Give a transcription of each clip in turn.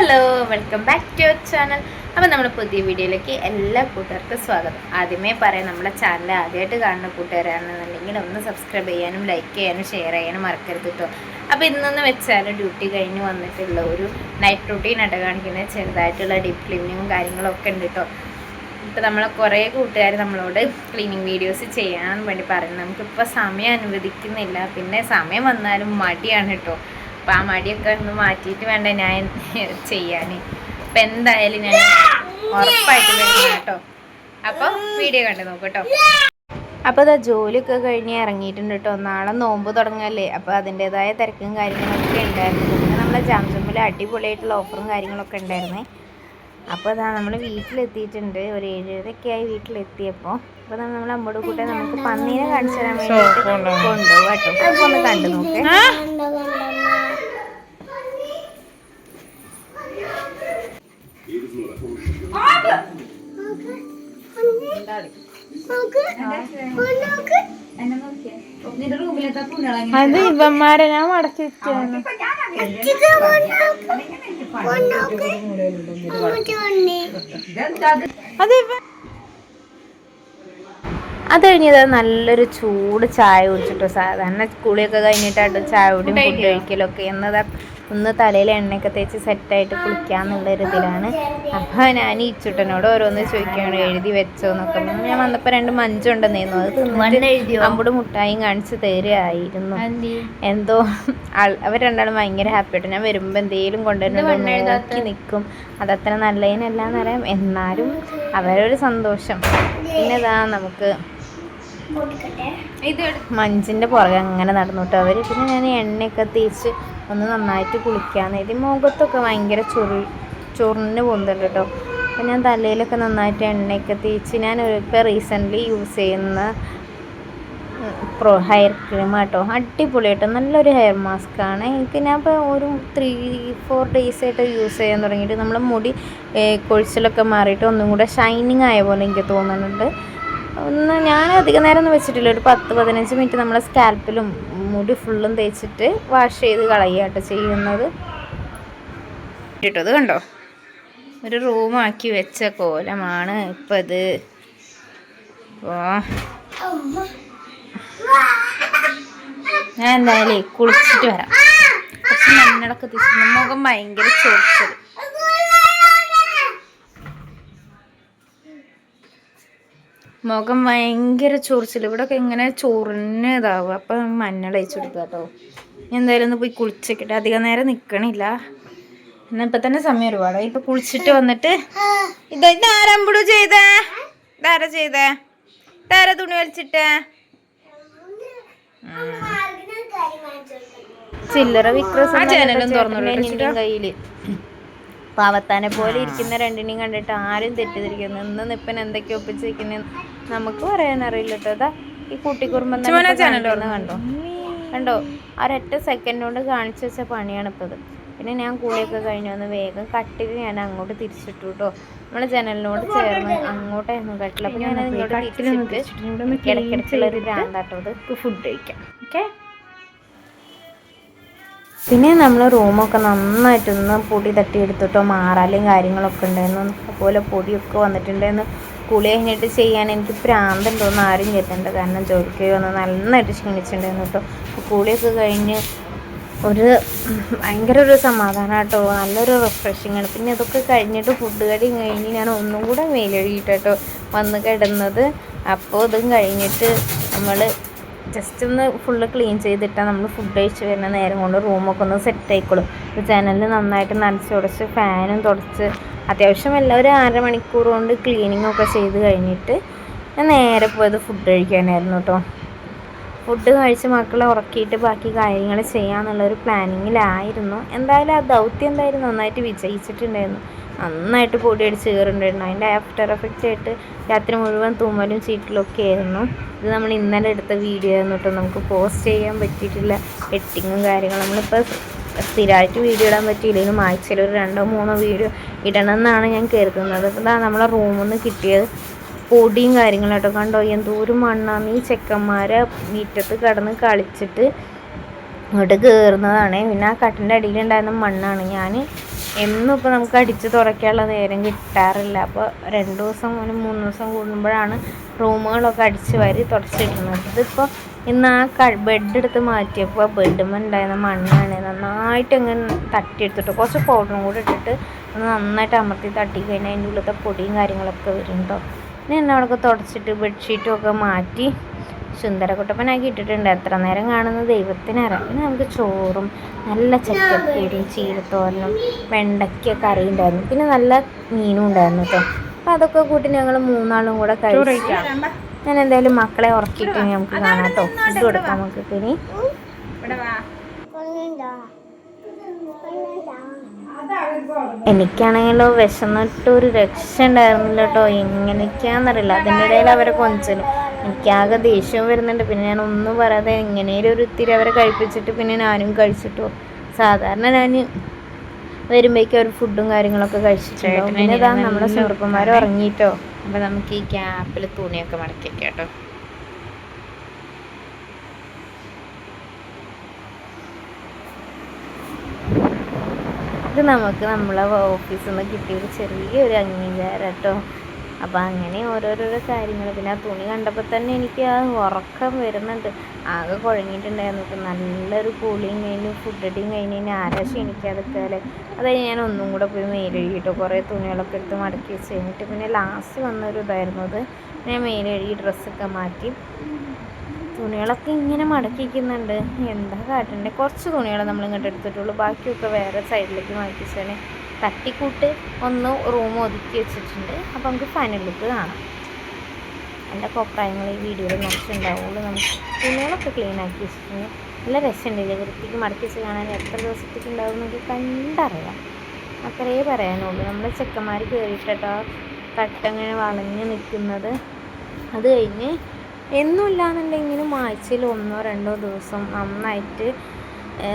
Hello, welcome back to your channel. അപ്പോൾ നമ്മുടെ പുതിയ വീഡിയോയിലേക്ക് എല്ലാ കൂട്ടുകാർക്കും സ്വാഗതം. ആദ്യമേ പറയാം, നമ്മുടെ ചാനൽ ആദ്യമായിട്ട് കാണുന്ന കൂട്ടുകാരാണെന്നുണ്ടെങ്കിൽ ഒന്ന് സബ്സ്ക്രൈബ് ചെയ്യാനും ലൈക്ക് ചെയ്യാനും ഷെയർ ചെയ്യാനും മറക്കരുത് കേട്ടോ. അപ്പോൾ ഇന്നൊന്ന് വെച്ചാൽ ഡ്യൂട്ടി കഴിഞ്ഞ് വന്നിട്ടുള്ള ഒരു നൈറ്റ് റൂട്ടീനായിട്ട് കാണിക്കുന്നത് ചെറുതായിട്ടുള്ള ഡീപ്പ് ക്ലീനിങ്ങും കാര്യങ്ങളൊക്കെ ഉണ്ട് കേട്ടോ. ഇപ്പോൾ നമ്മളെ കുറേ കൂട്ടുകാർ നമ്മളോട് ക്ലീനിങ് വീഡിയോസ് ചെയ്യാൻ വേണ്ടി പറയുന്നത്, നമുക്കിപ്പോൾ സമയം അനുവദിക്കുന്നില്ല, പിന്നെ സമയം വന്നാലും മടിയാണ് കേട്ടോ. അപ്പം ആ മടിയൊക്കെ ഒന്ന് മാറ്റിയിട്ട് വേണ്ട ഞാൻ ചെയ്യാൻ. അപ്പം എന്തായാലും ഞാൻ ഉറപ്പായിട്ട് വരുന്നു കേട്ടോ. അപ്പോൾ വീഡിയോ കണ്ടു നോക്കൂ കേട്ടോ. അപ്പോൾ ഇതാ ജോലിയൊക്കെ കഴിഞ്ഞ് ഇറങ്ങിയിട്ടുണ്ട് കേട്ടോ. നാളെ നോമ്പ് തുടങ്ങല്ലേ, അപ്പോൾ അതിൻ്റേതായ തിരക്കും കാര്യങ്ങളൊക്കെ ഉണ്ടായിരുന്നു. പിന്നെ നമ്മളെ ജാംജമ്മിൽ അടിപൊളിയായിട്ടുള്ള ഓഫറും കാര്യങ്ങളൊക്കെ ഉണ്ടായിരുന്നേ. അപ്പോൾ ഇതാ നമ്മൾ വീട്ടിലെത്തിയിട്ടുണ്ട്. ഒരു 7:30 ആയി വീട്ടിലെത്തിയപ്പോൾ. അപ്പോൾ നമ്മൾ അമ്മോട് കൂട്ടെ നമുക്ക് പന്നീനെ കാണിച്ചു തരാൻ വേണ്ടിയിട്ട് കൊണ്ടുപോകും കേട്ടോ. അപ്പോൾ ഒന്ന് കണ്ടു നോക്കേ. അത് ഇവന്മാരെ ഞാൻ മടക്കി വെച്ചാണ്. അത് കഴിഞ്ഞത് നല്ലൊരു ചൂട് ചായ കുടിച്ചിട്ടോ. സാധാരണ കുളിയൊക്കെ കഴിഞ്ഞിട്ടാട്ടോ ചായ കുടിയും ഫുഡ് കഴിക്കലൊക്കെ. എന്നതാ ഒന്ന് തലയിൽ എണ്ണയൊക്കെ തേച്ച് സെറ്റായിട്ട് കുളിക്കാന്നുള്ളൊരിതിലാണ്. അപ്പോൾ ഞാൻ ഈ ചുട്ടനോട് ഓരോന്ന് ചോദിക്കുകയാണ്, എഴുതി വെച്ചോ എന്നൊക്കെ. ഞാൻ വന്നപ്പോൾ 2 മഞ്ചുണ്ടെന്നു. അത് തിന്നിട്ട് അമ്പുട് മുട്ടായും കാണിച്ച് തരുമായിരുന്നു. എന്തോ അവർ രണ്ടാളും ഭയങ്കര ഹാപ്പി ആയിട്ട്. ഞാൻ വരുമ്പോൾ എന്തെങ്കിലും കൊണ്ടുവരുന്നുണ്ടോ നോക്കി നിൽക്കും. അതത്ര നല്ലതിനല്ലാന്ന് പറയാം, എന്നാലും അവരൊരു സന്തോഷം. പിന്നെ ഇതാ നമുക്ക് മഞ്ചിൻ്റെ പുറകെ അങ്ങനെ നടന്നു കേട്ടോ അവർ. പിന്നെ ഞാൻ എണ്ണയൊക്കെ തേച്ച് ഒന്ന് നന്നായിട്ട് കുളിക്കാന്ന് കരുതി. മുഖത്തൊക്കെ ഭയങ്കര ചൊറിഞ്ഞ് പോകുന്നുണ്ട് കേട്ടോ. അപ്പോൾ ഞാൻ തലയിലൊക്കെ നന്നായിട്ട് എണ്ണയൊക്കെ തേച്ച് ഞാൻ ഇപ്പോൾ റീസെൻ്റ്ലി യൂസ് ചെയ്യുന്ന ഹെയർ ക്രീം കേട്ടോ. അടിപൊളി കേട്ടോ, നല്ലൊരു ഹെയർ മാസ്കാണ്. എനിക്ക് ഞാൻ ഇപ്പോൾ ഒരു 3-4 ഡേയ്സ് ആയിട്ട് യൂസ് ചെയ്യാൻ തുടങ്ങിയിട്ട് നമ്മളെ മുടി കൊഴിച്ചിലൊക്കെ മാറിയിട്ട് ഒന്നും കൂടെ ഷൈനിങ് ആയ പോലെ എനിക്ക് തോന്നുന്നുണ്ട്. ഞാൻ അധികം നേരം ഒന്നും വെച്ചിട്ടില്ല. ഒരു 10-15 മിനിറ്റ് നമ്മളെ സ്കാൽപ്പിലും മുടി ഫുള്ളും തേച്ചിട്ട് വാഷ് ചെയ്ത് കളയുകയാട്ടോ ചെയ്യുന്നത് കേട്ടോ. അത് കണ്ടോ, ഒരു റൂമാക്കി വെച്ച കോലമാണ് ഇപ്പം ഇത്. ഞാൻ എന്തായാലും കുളിച്ചിട്ട് വരാം. കുറച്ച് മഞ്ഞളൊക്കെ തേച്ചിട്ട് മുഖം ഭയങ്കര ചൊറിച്ചത്. മുഖം ഭയങ്കര ചൊറിച്ചിൽ, ഇവിടെയൊക്കെ ഇങ്ങനെ ചൊറിഞ്ഞ് ഇതാവും. അപ്പം മഞ്ഞൾ അയച്ചു കൊടുക്കുക കേട്ടോ. എന്തായാലും ഒന്ന് പോയി കുളിച്ചിട്ട് അധികം നേരം നിൽക്കണില്ല. എന്നാൽ ഇപ്പം തന്നെ സമയം ഒരുപാട്. ഇപ്പം കുളിച്ചിട്ട് വന്നിട്ട് ഇതാരമ്പുടു ചെയ്തേ, ഇതാര തുണി വലിച്ചിട്ടേ. ചില്ലറ വിക്രസും തുറന്നു കയ്യിൽ പാവത്താനെ പോലെ ഇരിക്കുന്ന 2നെയും കണ്ടിട്ട് ആരും തെറ്റിദ്ധരിക്കുന്നു. ഇന്ന് നിപ്പൻ എന്തൊക്കെയോ ഒപ്പിച്ചിരിക്കുന്ന നമുക്ക് പറയാനറിയില്ല കേട്ടോ. അതാ ഈ കുട്ടിക്കുറുമ്പൻ കണ്ടോ ഒരൊറ്റ സെക്കൻഡ് കൊണ്ട് കാണിച്ചു വെച്ച പണിയാണ് ഇപ്പോൾ ഇത്. പിന്നെ ഞാൻ കൂളിയൊക്കെ കഴിഞ്ഞ് വന്ന് വേഗം കട്ടിൽ ഞാൻ അങ്ങോട്ട് തിരിച്ചിട്ടു കേട്ടോ. നമ്മളെ ജനലിനോട് ചേർന്ന് അങ്ങോട്ടായിരുന്നു കട്ടിൽ. അപ്പോൾ ഞാൻ ഇങ്ങോട്ട് തിരിച്ചിട്ട് ഇടയ്ക്കിടയ്ക്കുള്ളൊരു ഭ്രാന്താട്ടോ ഇത് ഫുഡ് കഴിക്കാം. ഓക്കെ. പിന്നെ നമ്മൾ റൂമൊക്കെ നന്നായിട്ടൊന്ന് പൊടി തട്ടിയെടുത്തിട്ടോ. മാറാലും കാര്യങ്ങളൊക്കെ ഉണ്ടായിരുന്നു. അതുപോലെ പൊടിയൊക്കെ വന്നിട്ടുണ്ടായിരുന്നു. കുളി കഴിഞ്ഞിട്ട് ചെയ്യാൻ എനിക്ക് പ്രാന്തുണ്ടോയെന്ന് ആരും കേട്ടിട്ടുണ്ട്. കാരണം ജോലിക്ക് വന്ന് നന്നായിട്ട് ക്ഷീണിച്ചിട്ടുണ്ടായിരുന്നു കേട്ടോ. കുളിയൊക്കെ കഴിഞ്ഞ് ഒരു ഭയങ്കര ഒരു സമാധാനം കേട്ടോ, നല്ലൊരു റിഫ്രഷിങ് ആണ്. പിന്നെ ഇതൊക്കെ കഴിഞ്ഞിട്ട് ഫുഡ് കടി കഴിഞ്ഞ് ഞാൻ ഒന്നും കൂടെ മേലഴുകിയിട്ടോ വന്ന് കിടന്നത്. അപ്പോൾ ഇതും കഴിഞ്ഞിട്ട് നമ്മൾ ജസ്റ്റ് ഒന്ന് ഫുള്ള് ക്ലീൻ ചെയ്തിട്ടാൽ നമ്മൾ ഫുഡ് കഴിച്ച് വരുന്ന നേരം കൊണ്ട് റൂമൊക്കെ ഒന്ന് സെറ്റ് ആയിക്കോളും. ജനൽ നന്നായിട്ട് നനച്ചുടച്ച് ഫാനും തുടച്ച് അത്യാവശ്യം എല്ലാം ഒരു 1/2 മണിക്കൂർ കൊണ്ട് ക്ലീനിങ്ങൊക്കെ ചെയ്ത് കഴിഞ്ഞിട്ട് ഞാൻ നേരെ പോയത് ഫുഡ് കഴിക്കാനായിരുന്നു കേട്ടോ. ഫുഡ് കഴിച്ച് മക്കളെ ഉറക്കിയിട്ട് ബാക്കി കാര്യങ്ങൾ ചെയ്യാമെന്നുള്ളൊരു പ്ലാനിങ്ങിലായിരുന്നു. എന്തായാലും ആ ദൗത്യം എന്തായാലും നന്നായിട്ട് വിജയിച്ചിട്ടുണ്ടായിരുന്നു. നന്നായിട്ട് പൊടി അടിച്ച് കയറുന്നുണ്ടായിരുന്നു. അതിൻ്റെ ആഫ്റ്റർ എഫക്റ്റ് ആയിട്ട് രാത്രി മുഴുവൻ തുമ്മലും ചീറ്റിലൊക്കെ ആയിരുന്നു. ഇത് നമ്മൾ ഇന്നലെ എടുത്ത വീഡിയോ ആയിരുന്നു കേട്ടോ. നമുക്ക് പോസ്റ്റ് ചെയ്യാൻ പറ്റിയിട്ടില്ല, എഡിറ്റിങ്ങും കാര്യങ്ങളും. നമ്മളിപ്പോൾ സ്ഥിരമായിട്ട് വീഡിയോ ഇടാൻ പറ്റിയില്ലെങ്കിലും ആഴ്ചയിൽ ഒരു 2-3 വീഡിയോ ഇടണം എന്നാണ് ഞാൻ കരുതുന്നത്. അപ്പോൾ നമ്മളെ റൂമിൽ നിന്ന് കിട്ടിയത് പൊടിയും കാര്യങ്ങളും കേട്ടോ. കണ്ടോ എന്തോരം മണ്ണാന്ന്. ഈ ചെക്കന്മാരെ മുറ്റത്ത് കിടന്ന് കളിച്ചിട്ട് ഇങ്ങോട്ട് കയറുന്നതാണ്. പിന്നെ ആ കട്ടിൻ്റെ അടിയിലുണ്ടായിരുന്ന മണ്ണാണ്. ഞാൻ എന്നും ഇപ്പോൾ നമുക്ക് അടിച്ച് തുറക്കാനുള്ള നേരം കിട്ടാറില്ല. അപ്പോൾ 2 ദിവസം 3 ദിവസം കൂടുമ്പോഴാണ് റൂമുകളൊക്കെ അടിച്ച് വാരി തുടച്ചിടുന്നത്. ഇതിപ്പോൾ ഇന്ന് ആ ബെഡ് എടുത്ത് മാറ്റിയപ്പോൾ ബെഡ്മേൽ ഉണ്ടായിരുന്ന മണ്ണാണ് നന്നായിട്ട് ഇങ്ങനെ തട്ടിയെടുത്തിട്ട് കുറച്ച് പൗഡറും കൂടി ഇട്ടിട്ട് ഒന്ന് നന്നായിട്ട് അമർത്തി തട്ടി കഴിഞ്ഞാൽ അതിൻ്റെ ഉള്ളിലത്തെ പൊടിയും കാര്യങ്ങളൊക്കെ വരും കേട്ടോ. പിന്നെ എന്നെ അവിടെയൊക്കെ തുടച്ചിട്ട് ബെഡ്ഷീറ്റും ഒക്കെ മാറ്റി സുന്ദരക്കുട്ടപ്പനാക്കി ഇട്ടിട്ടുണ്ട്. എത്ര നേരം കാണുന്നത് ദൈവത്തിനറിയാം. പിന്നെ നമുക്ക് ചോറും നല്ല ചക്കപ്പേരും ചീരത്തോരനും വെണ്ടയ്ക്ക കറി ഉണ്ടായിരുന്നു. പിന്നെ നല്ല മീനും ഉണ്ടായിരുന്നു കേട്ടോ. അപ്പം അതൊക്കെ കൂട്ടി ഞങ്ങൾ 3 കൂടെ കഴിച്ചു. ഞാൻ എന്തായാലും മക്കളെ ഉറക്കിയിട്ട് നമുക്ക് കാണാം കേട്ടോ. ഫുഡ് കൊടുക്കാം നമുക്ക്. ഇനി എനിക്കാണെങ്കിലോ വിശന്നിട്ട് ഒരു രക്ഷ ഉണ്ടായിരുന്നില്ല കേട്ടോ. എങ്ങനെയൊക്കെയാണെന്നറിയില്ല. അതിൻ്റെ ഇടയിൽ അവരെ കൊഞ്ചലും എനിക്കാകെ ദേഷ്യവും വരുന്നുണ്ട്. പിന്നെ ഞാൻ ഒന്നും പറയാതെ എങ്ങനെയും ഒരു ഇത്തിരി അവരെ കഴിപ്പിച്ചിട്ട് പിന്നെ ഞാനും കഴിച്ചിട്ടോ. സാധാരണ ഞാൻ വരുമ്പോഴേക്കും ഒരു ഫുഡും കാര്യങ്ങളൊക്കെ കഴിച്ചിട്ടുണ്ടാവും. പിന്നെ ഇതാ നമ്മുടെ ചെറുപ്പന്മാർ ഉറങ്ങിയിട്ടോ. അപ്പോൾ നമുക്ക് ഈ ഗ്യാപ്പിൽ തുണിയൊക്കെ മടക്കി വയ്ക്കാം കേട്ടോ. ഇത് നമുക്ക് നമ്മളെ ഓഫീസിൽ നിന്ന് കിട്ടിയൊരു ചെറിയൊരു അംഗീകാരം കേട്ടോ. അപ്പോൾ അങ്ങനെ ഓരോരോരോ കാര്യങ്ങൾ. പിന്നെ ആ തുണി കണ്ടപ്പോൾ തന്നെ എനിക്ക് ആ ഉറക്കം വരുന്നുണ്ട്. ആകെ കുഴങ്ങിയിട്ടുണ്ടായിരുന്നു. ഇപ്പം നല്ലൊരു കൂളിയും കഴിഞ്ഞ് ഫുഡ് അടിയും കഴിഞ്ഞ് കഴിഞ്ഞാൽ ആരാ ക്ഷണിക്കാതൊക്കെ. അത് ഞാൻ ഒന്നും കൂടെ പോയി മേലെഴുകിട്ടോ. കുറേ തുണികളൊക്കെ എടുത്ത് മടക്കി വെച്ച് കഴിഞ്ഞിട്ട് പിന്നെ ലാസ്റ്റ് വന്നൊരു ഇതായിരുന്നു അത്. ഞാൻ മേലെഴുകി ഡ്രസ്സൊക്കെ മാറ്റി തുണികളൊക്കെ ഇങ്ങനെ മടക്കിക്കുന്നുണ്ട്. എന്താ കാട്ടണ്ടേ. കുറച്ച് തുണികൾ നമ്മൾ ഇങ്ങോട്ട് എടുത്തിട്ടുള്ളൂ. ബാക്കിയൊക്കെ വേറെ സൈഡിലേക്ക് മാറ്റിച്ചാൽ തട്ടിക്കൂട്ട് ഒന്ന് റൂം ഒതുക്കി വെച്ചിട്ടുണ്ട്. അപ്പോൾ നമുക്ക് ഫൈനൽ ലുക്ക് കാണാം. എൻ്റെ അഭിപ്രായങ്ങൾ ഈ വീഡിയോയിൽ നിറച്ചുണ്ടാവുള്ളൂ. നമുക്ക് തുണികളൊക്കെ ക്ലീൻ ആക്കി വെച്ചിട്ടുണ്ട്. നല്ല രസമുണ്ട്. വൃത്തിക്ക് മടക്കി വെച്ച് കാണാൻ എത്ര ദിവസത്തേക്ക് ഉണ്ടാവും നമുക്ക് കണ്ടറിയാം. അത്രയേ പറയാനുള്ളൂ. നമ്മൾ ചെക്കന്മാർ കയറിയിട്ടോ തട്ടങ്ങനെ വളഞ്ഞ് നിൽക്കുന്നത്. അത് കഴിഞ്ഞ് എന്നുമില്ലാന്നുണ്ടെങ്കിലും ആഴ്ചയിൽ 1-2 ദിവസം നന്നായിട്ട്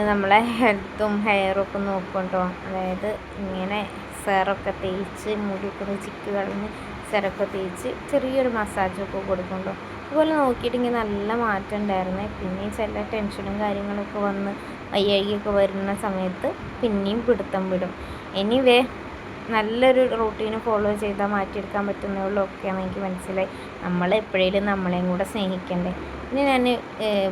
നമ്മളെ ഹെൽത്തും ഹെയറും ഒക്കെ നോക്കും കേട്ടോ. അതായത് ഇങ്ങനെ സെറൊക്കെ തേച്ച് മുടിയൊക്കെ ഒന്ന് ചിക്ക് കളഞ്ഞ് സെറൊക്കെ തേച്ച് ചെറിയൊരു മസാജൊക്കെ കൊടുക്കുന്നുണ്ടോ. അതുപോലെ നോക്കിയിട്ടെങ്കിൽ നല്ല മാറ്റം ഉണ്ടായിരുന്നേ. പിന്നെ ചില ടെൻഷനും കാര്യങ്ങളൊക്കെ വന്ന് വയ്യായികയൊക്കെ വരുന്ന സമയത്ത് പിന്നെയും പിടുത്തം വിടും. എനിവേ നല്ലൊരു റൂട്ടീന് ഫോളോ ചെയ്താൽ മാറ്റിയെടുക്കാൻ പറ്റുന്നേ ഉള്ളൂ. ഒക്കെയാണെന്ന് എനിക്ക് മനസ്സിലായി. നമ്മൾ എപ്പോഴേലും നമ്മളെയും കൂടെ സ്നേഹിക്കണ്ടേ. പിന്നെ ഞാൻ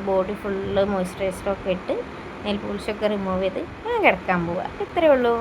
ബോഡി ഫുള്ള് മോയ്സ്ചറൈസറൊക്കെ ഇട്ട് നെയിൽ പോളിഷൊക്കെ റിമൂവ് ചെയ്ത് ഞാൻ കിടക്കാൻ പോവുക. ഇത്രയേ ഉള്ളൂ.